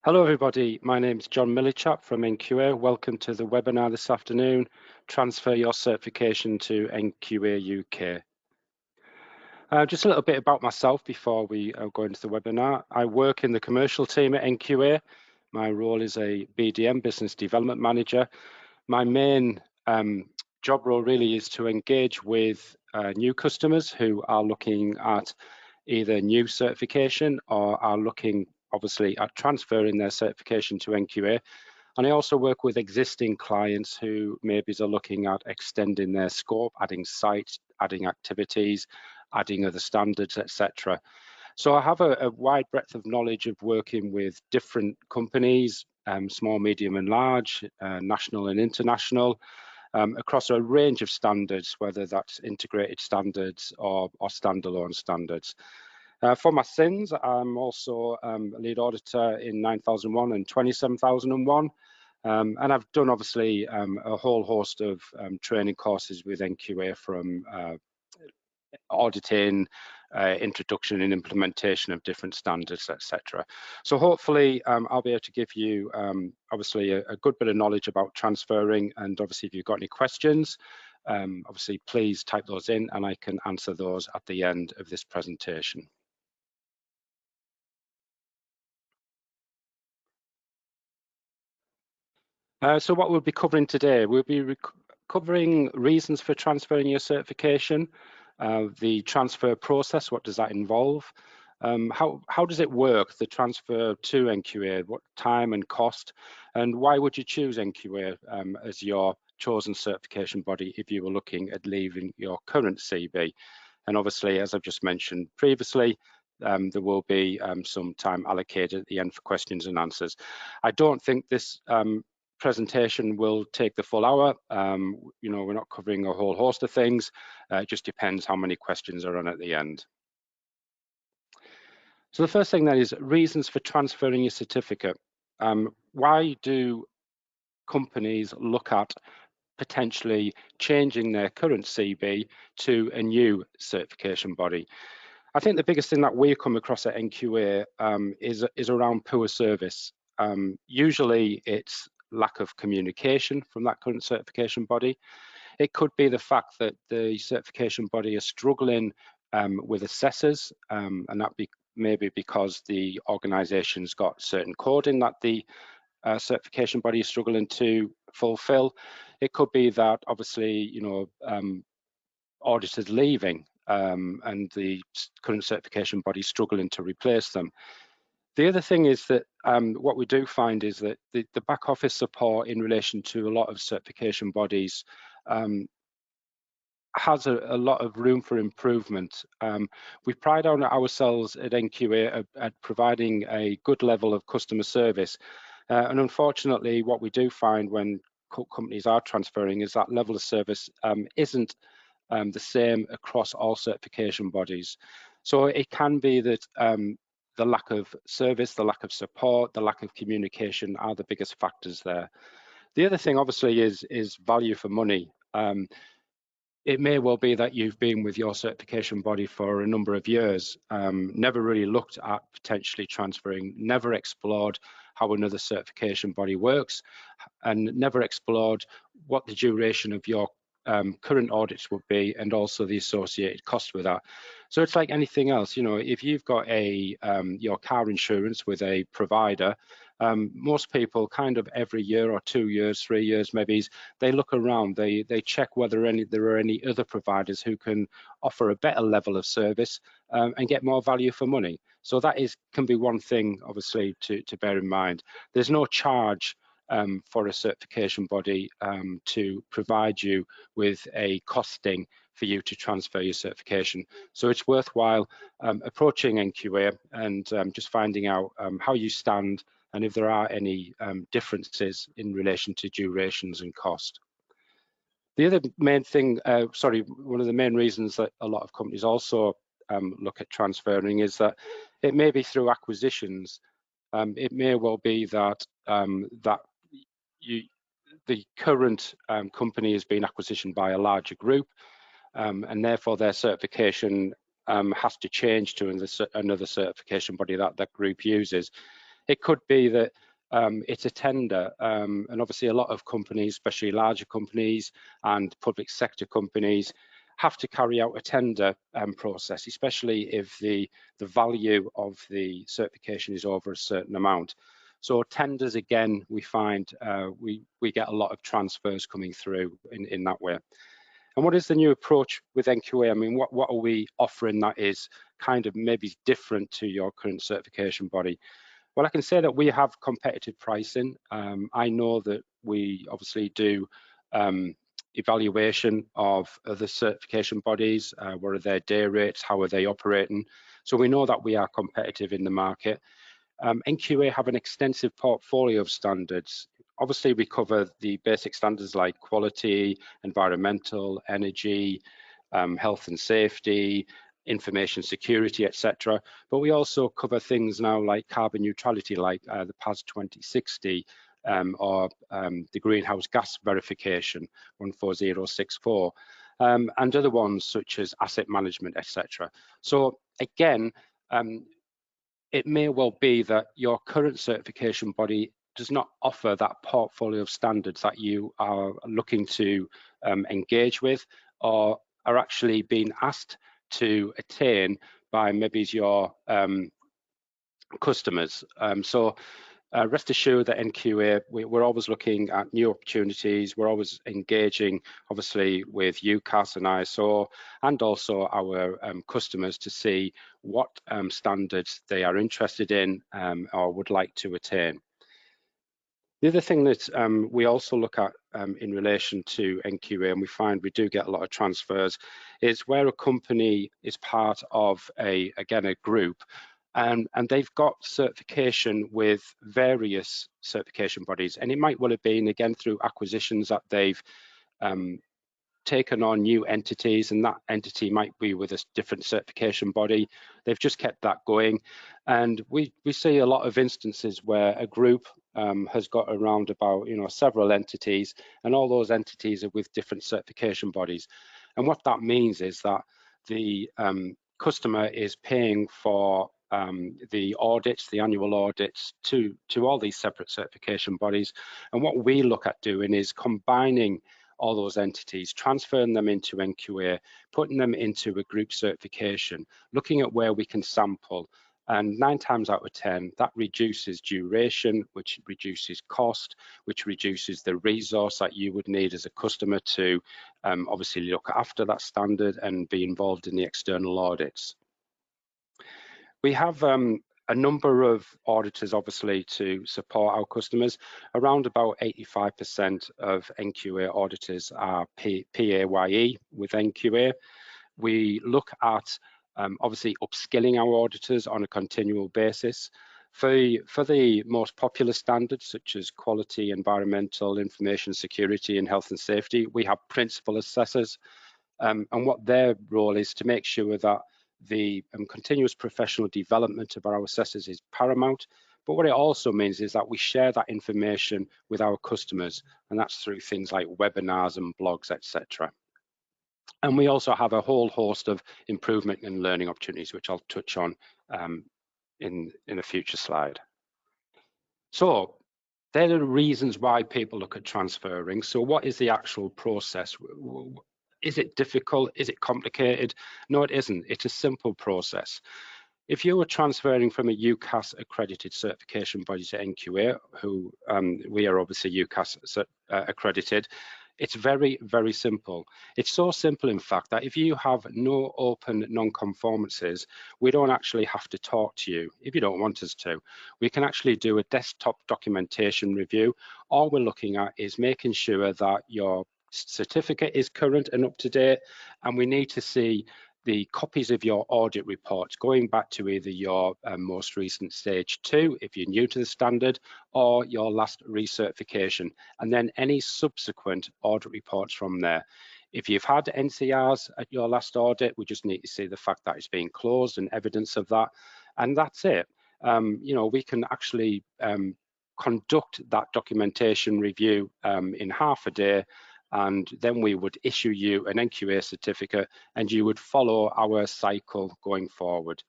Hello everybody, my name is John Millichap from NQA. Welcome to the webinar this afternoon, Transfer Your Certification to NQA UK. Just a little bit about myself before we go into the webinar. I work in the commercial team at NQA. My role is a BDM, Business Development Manager. My main job role really is to engage with new customers who are looking at either new certification or are looking obviously at transferring their certification to NQA. And I also work with existing clients who maybe are looking at extending their scope, adding sites, adding activities, adding other standards, etc. So I have a wide breadth of knowledge of working with different companies, small, medium and large, national and international, across a range of standards, whether that's integrated standards or standalone standards. For my sins, I'm also a lead auditor in 9001 and 27001. And I've done obviously a whole host of training courses with NQA, from auditing, introduction and implementation of different standards, etc. So hopefully I'll be able to give you obviously a good bit of knowledge about transferring, and obviously if you've got any questions, obviously please type those in and I can answer those at the end of this presentation. So what we'll be covering today, we'll be covering reasons for transferring your certification, the transfer process, what does that involve, how does it work, the transfer to NQA, what time and cost, and why would you choose NQA as your chosen certification body if you were looking at leaving your current CB. And obviously, as I've just mentioned previously, there will be some time allocated at the end for questions and answers. I don't think this presentation will take the full hour. You know, we're not covering a whole host of things. It just depends how many questions are on at the end. So the first thing then is reasons for transferring your certificate. Why do companies look at potentially changing their current CB to a new certification body? I think the biggest thing that we come across at NQA is around poor service. Usually it's lack of communication from that current certification body. It could be the fact that the certification body is struggling with assessors, and that maybe because the organisation's got certain coding that the certification body is struggling to fulfil. It could be that obviously, you know, auditors leaving and the current certification body struggling to replace them. The other thing is that what we do find is that the back office support in relation to a lot of certification bodies has a lot of room for improvement. We pride on ourselves at NQA at providing a good level of customer service. And unfortunately, what we do find when companies are transferring is that level of service isn't the same across all certification bodies. So it can be that the lack of service, the lack of support, the lack of communication are the biggest factors there. The other thing obviously is value for money. It may well be that you've been with your certification body for a number of years, never really looked at potentially transferring, never explored how another certification body works, and never explored what the duration of your current audits would be, and also the associated cost with that. So it's like anything else, you know, if you've got a your car insurance with a provider, most people kind of every year or 2 years, 3 years maybe, they look around, they check whether there are any other providers who can offer a better level of service and get more value for money. So that can be one thing obviously to bear in mind. There's no charge for a certification body to provide you with a costing for you to transfer your certification. So it's worthwhile approaching NQA and just finding out how you stand and if there are any differences in relation to durations and cost. The other main thing, one of the main reasons that a lot of companies also look at transferring is that it may be through acquisitions. It may well be that the current company has been acquisitioned by a larger group, and therefore their certification has to change to another certification body that group uses. It could be that it's a tender, and obviously a lot of companies, especially larger companies and public sector companies, have to carry out a tender process, especially if the value of the certification is over a certain amount. So tenders, again, we find we get a lot of transfers coming through in that way. And what is the new approach with NQA? I mean, what are we offering that is kind of maybe different to your current certification body? Well, I can say that we have competitive pricing. I know that we obviously do evaluation of the certification bodies. What are their day rates? How are they operating? So we know that we are competitive in the market. NQA have an extensive portfolio of standards. Obviously, we cover the basic standards like quality, environmental, energy, health and safety, information security, etc. But we also cover things now like carbon neutrality, like the PAS 2060, or the greenhouse gas verification 14064, and other ones such as asset management, etc. So again, it may well be that your current certification body does not offer that portfolio of standards that you are looking to engage with, or are actually being asked to attain by maybe your customers. So rest assured that NQA, we're always looking at new opportunities. We're always engaging, obviously, with UKAS and ISO, and also our customers to see what standards they are interested in or would like to attain. The other thing that we also look at in relation to NQA, and we find we do get a lot of transfers, is where a company is part of a group, and they've got certification with various certification bodies, and it might well have been again through acquisitions that they've taken on new entities, and that entity might be with a different certification body. They've just kept that going, and we see a lot of instances where a group has got around about several entities, and all those entities are with different certification bodies. And what that means is that the customer is paying for the audits, the annual audits, to all these separate certification bodies. And what we look at doing is combining all those entities, transferring them into NQA, putting them into a group certification, looking at where we can sample. And 9 times out of 10, that reduces duration, which reduces cost, which reduces the resource that you would need as a customer to obviously look after that standard and be involved in the external audits. We have a number of auditors, obviously, to support our customers. Around about 85% of NQA auditors are PAYE with NQA. We look at obviously upskilling our auditors on a continual basis. For the most popular standards, such as quality, environmental, information security, and health and safety, we have principal assessors, and what their role is to make sure that the continuous professional development of our assessors is paramount. But what it also means is that we share that information with our customers, and that's through things like webinars and blogs, etc. And we also have a whole host of improvement and learning opportunities, which I'll touch on in a future slide. So they're the reasons why people look at transferring. So what is the actual process? Is it difficult? Is it complicated? No, it isn't. It's a simple process. If you were transferring from a UKAS-accredited certification body to NQA, who we are obviously UKAS accredited, it's very, very simple. It's so simple, in fact, that if you have no open non-conformances, we don't actually have to talk to you if you don't want us to. We can actually do a desktop documentation review. All we're looking at is making sure that your certificate is current and up to date, and we need to see the copies of your audit reports going back to either your most recent stage 2 if you're new to the standard, or your last recertification, and then any subsequent audit reports from there. If you've had NCRs at your last audit, we just need to see the fact that it's being closed and evidence of that, and that's it. We can actually conduct that documentation review in half a day, and then we would issue you an NQA certificate, and you would follow our cycle going forward.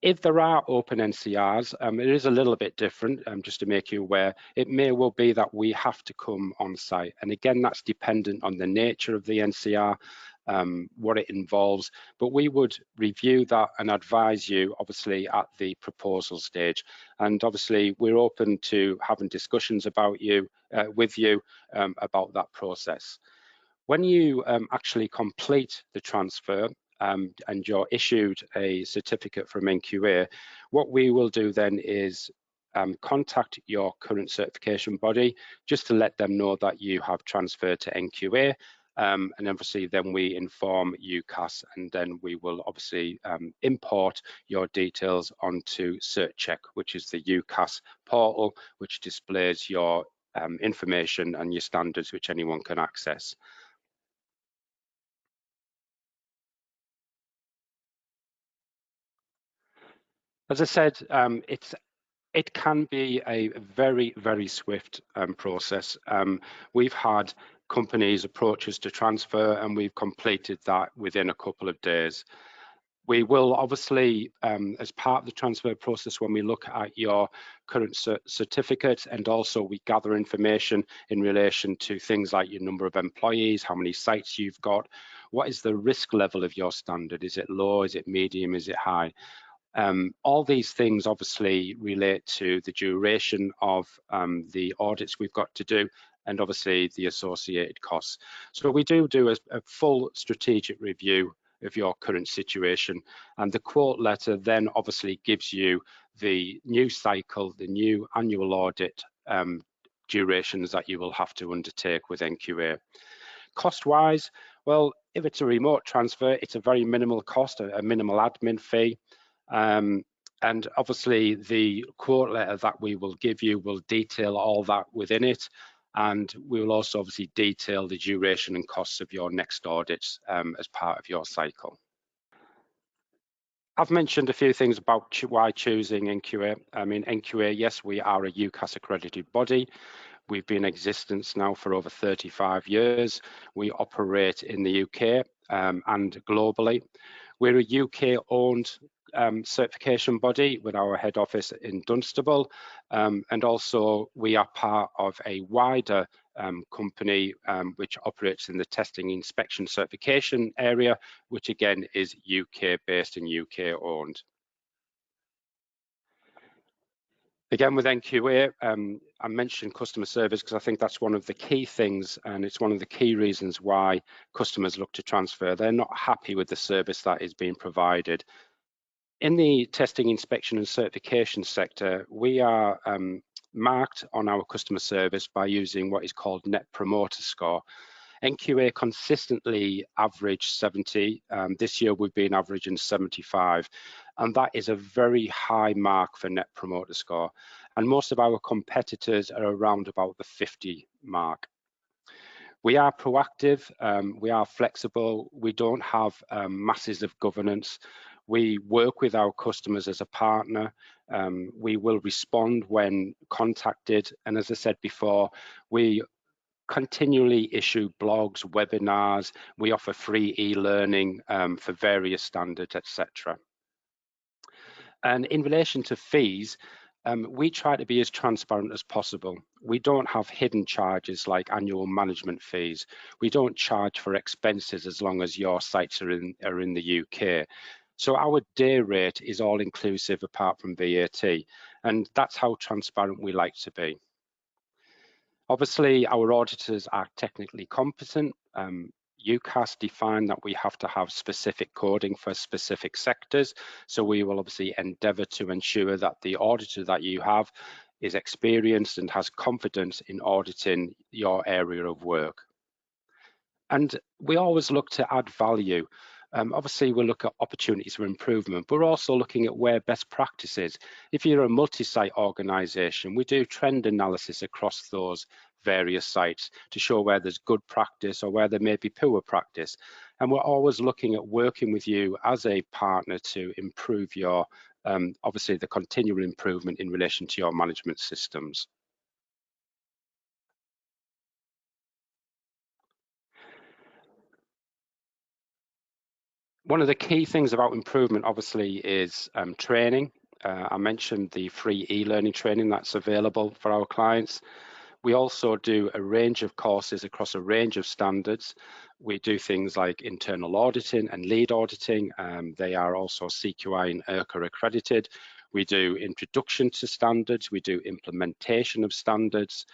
If there are open NCRs, it is a little bit different, just to make you aware. It may well be that we have to come on site. And again, that's dependent on the nature of the NCR, what it involves. But we would review that and advise you, obviously, at the proposal stage. And obviously, we're open to having discussions about with you about that process. When you actually complete the transfer and you're issued a certificate from NQA, what we will do then is contact your current certification body just to let them know that you have transferred to NQA. And obviously then we inform UKAS, and then we will obviously import your details onto CertCheck, which is the UKAS portal, which displays your information and your standards, which anyone can access. As I said, it can be a very, very swift process. We've had companies approach us to transfer, and we've completed that within a couple of days. We will obviously, as part of the transfer process, when we look at your current certificate, and also we gather information in relation to things like your number of employees, how many sites you've got, what is the risk level of your standard? Is it low? Is it medium? Is it high? All these things obviously relate to the duration of the audits we've got to do, and obviously the associated costs. So we do a full strategic review of your current situation, and the quote letter then obviously gives you the new cycle, the new annual audit durations that you will have to undertake with NQA. Cost-wise, well, if it's a remote transfer, it's a very minimal cost, a minimal admin fee. And obviously the quote letter that we will give you will detail all that within it. And we will also obviously detail the duration and costs of your next audits as part of your cycle. I've mentioned a few things about why choosing NQA. I mean, NQA, yes, we are a UKAS-accredited body. We've been in existence now for over 35 years. We operate in the UK and globally. We're a UK-owned certification body with our head office in Dunstable, and also we are part of a wider company which operates in the testing, inspection, certification area, which again is UK-based and UK-owned. Again, with NQA, I mentioned customer service because I think that's one of the key things, and it's one of the key reasons why customers look to transfer. They're not happy with the service that is being provided. In the testing, inspection and certification sector, we are marked on our customer service by using what is called Net Promoter Score. NQA consistently average 70. This year we've been averaging 75, and that is a very high mark for Net Promoter Score. And most of our competitors are around about the 50 mark. We are proactive, we are flexible, we don't have masses of governance. We work with our customers as a partner. We will respond when contacted. And as I said before, we continually issue blogs, webinars. We offer free e-learning for various standards, etc. And in relation to fees, we try to be as transparent as possible. We don't have hidden charges like annual management fees. We don't charge for expenses as long as your sites are in the UK. So our day rate is all inclusive apart from VAT, and that's how transparent we like to be. Obviously, our auditors are technically competent. UKAS define that we have to have specific coding for specific sectors. So we will obviously endeavour to ensure that the auditor that you have is experienced and has confidence in auditing your area of work. And we always look to add value. Obviously, we'll look at opportunities for improvement, but we're also looking at where best practice is. If you're a multi-site organisation, we do trend analysis across those various sites to show where there's good practice or where there may be poor practice. And we're always looking at working with you as a partner to improve your, obviously, the continual improvement in relation to your management systems. One of the key things about improvement, obviously, is training. I mentioned the free e-learning training that's available for our clients. We also do a range of courses across a range of standards. We do things like internal auditing and lead auditing. They are also CQI and IRCA accredited. We do introduction to standards. We do implementation of standards.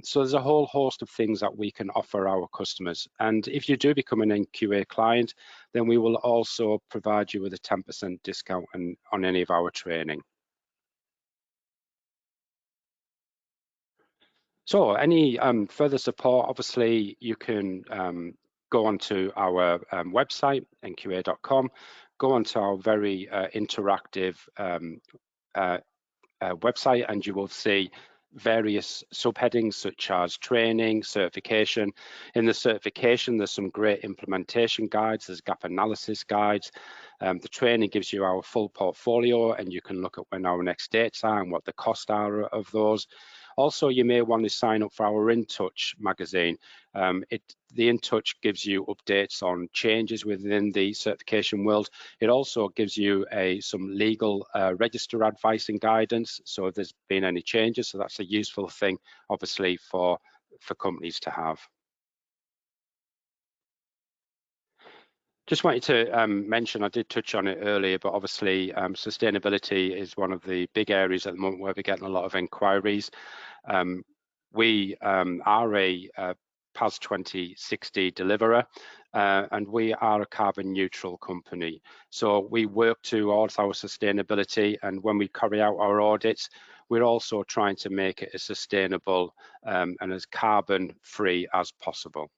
So there's a whole host of things that we can offer our customers. And if you do become an NQA client, then we will also provide you with a 10% discount on any of our training. So any further support, obviously, you can go onto our website, nqa.com, go onto our very interactive website, and you will see various subheadings such as training, certification. In the certification, there's some great implementation guides, there's gap analysis guides. The training gives you our full portfolio, and you can look at when our next dates are and what the costs are of those. Also, you may want to sign up for our In Touch magazine. The In Touch gives you updates on changes within the certification world. It also gives you some legal register advice and guidance. So if there's been any changes, so that's a useful thing, obviously, for companies to have. Just wanted to mention, I did touch on it earlier, but obviously sustainability is one of the big areas at the moment where we're getting a lot of inquiries. We are a PAS 2060 deliverer, and we are a carbon neutral company. So we work towards our sustainability, and when we carry out our audits, we're also trying to make it as sustainable and as carbon free as possible.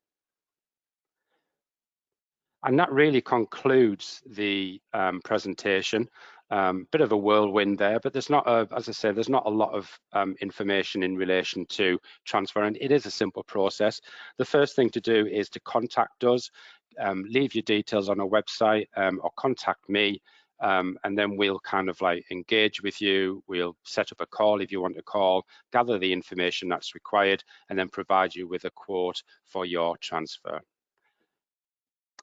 And that really concludes the presentation. Bit of a whirlwind there, but there's not, as I say, there's not a lot of information in relation to transfer, and it is a simple process. The first thing to do is to contact us, leave your details on our website, or contact me, and then we'll kind of like engage with you. We'll set up a call if you want to call, gather the information that's required, and then provide you with a quote for your transfer.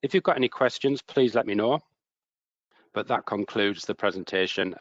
If you've got any questions, please let me know. But that concludes the presentation.